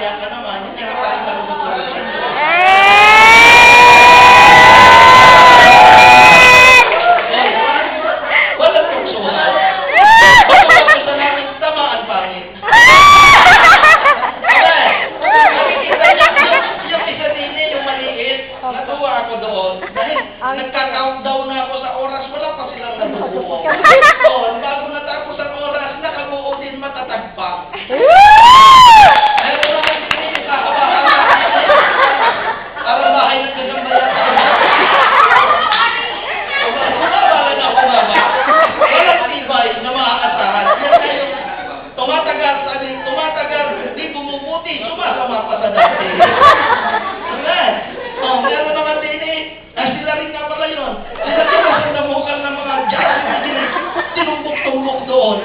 Nakakaya ka naman. Hindi ka tayo malulutulog. Wala pong suhan. Pagkakasa sa namin, tamaan pangit. Yung isa din yung maliit, natuwa ako doon. Dahil nagka-countdown na ako sa oras, wala pa silang nabubuo. Doon, bago natapos ang oras, nakabuo din matatagpa. Ayun naman din yung kahaba-haba. Parang bahay ng gagambayan. Kumabala na kumaba. Walang tibay na makakasahan. Tumatagal, di bumubuti, sumasama pa sa dati. Amen. Meron naman din sila rin nga pala yun. Sila rin ang namukal ng mga jazz, tinumbok-tumbok doon.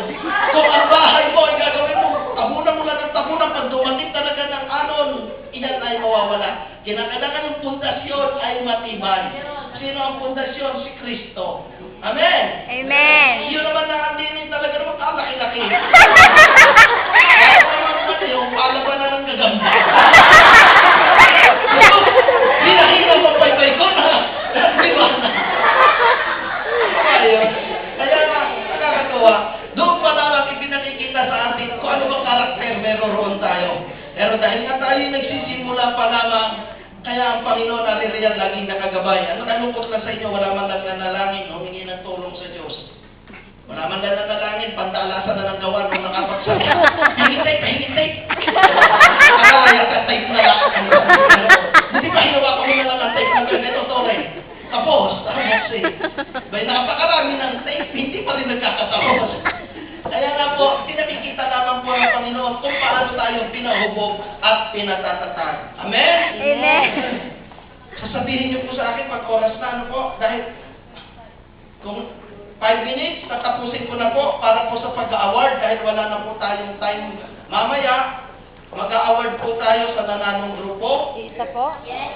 Kung ang bahay mo ay gagawin mo, tabunan mo lang ng tabunan, pag dumating talaga ng anon, iyan ay mawawala. Kinakailangan ng pundasyon ay matibay. Sino ang pundasyon? Si Kristo. Amen? Amen. Yun naman nakandinin talaga naman kalaki-laki. Kaya naman pati yung palaban na ng gagamba. Hinahina mo pay-pay ko na. Di ba na? Kaya nakakatuwa. Doon pa naman ipinakikita sa atin kung ano bang karakter meron tayo. Pero dahil nga tayo nagsisimula pa lamang, kaya ang Panginoon naririyan laging nakagabay. Ano nalungkot na sa inyo, wala man lang nanalangin, humingi ng tulong sa Diyos. Wala man lang nanalangin, pantalasan na ng gawan kung nakapagsabi. Hingitay. Type na lang. Hindi pa hinawa ko na lang ang type ng ganito, Tore. Tapos, may napakarami ng tape, hindi pa rin nagkakatapos. Kaya nga po, pinakikita naman po ng Panginoon kung paano tayo pinahubog at pinatatatag. Amen? Amen. Sasabihin niyo po sa akin pag oras na, ano po, dahil kung 5 minutes, tatapusin ko na po para po sa pag-award dahil wala na po tayong time. Mamaya, mag-award po tayo sa nananong grupo. Isa po? Yes.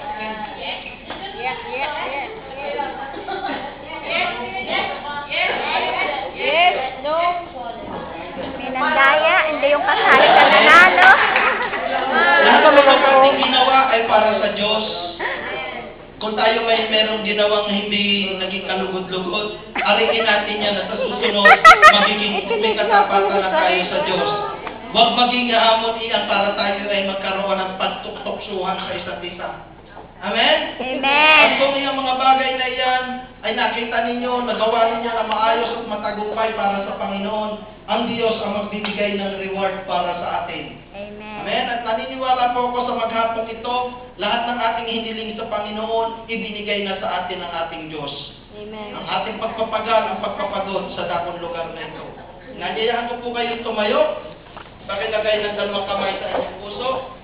No. Minandaya, hindi yung kasali ka nanalo. Lahat ng mga ating ginawa ay para sa Diyos. Kung tayo merong ginawang hindi naging kalugod-lugod, arikin natin yan at sa susunod, magiging may katapatan na tayo sa Diyos. Huwag maging hamon iyan para tayo ay magkaroon ng pagtuktuksuhan sa isa't isa. Amen? Amen. At kung yung mga bagay na iyan ay nakita ninyo, nagawa ninyo na maayos at matagumpay para sa Panginoon, ang Diyos ang magbibigay ng reward para sa atin. Amen. Amen? At naniniwala po ako sa maghapong ito, lahat ng ating hiniling sa Panginoon, ibinigay na sa atin ng ating Diyos. Amen. Ang ating pagpapagal, ang pagpapagod sa dakong lugar na ito. Nandiyahan ko po kayo tumayo, pakilagay ng dalawang kamay sa inyong puso.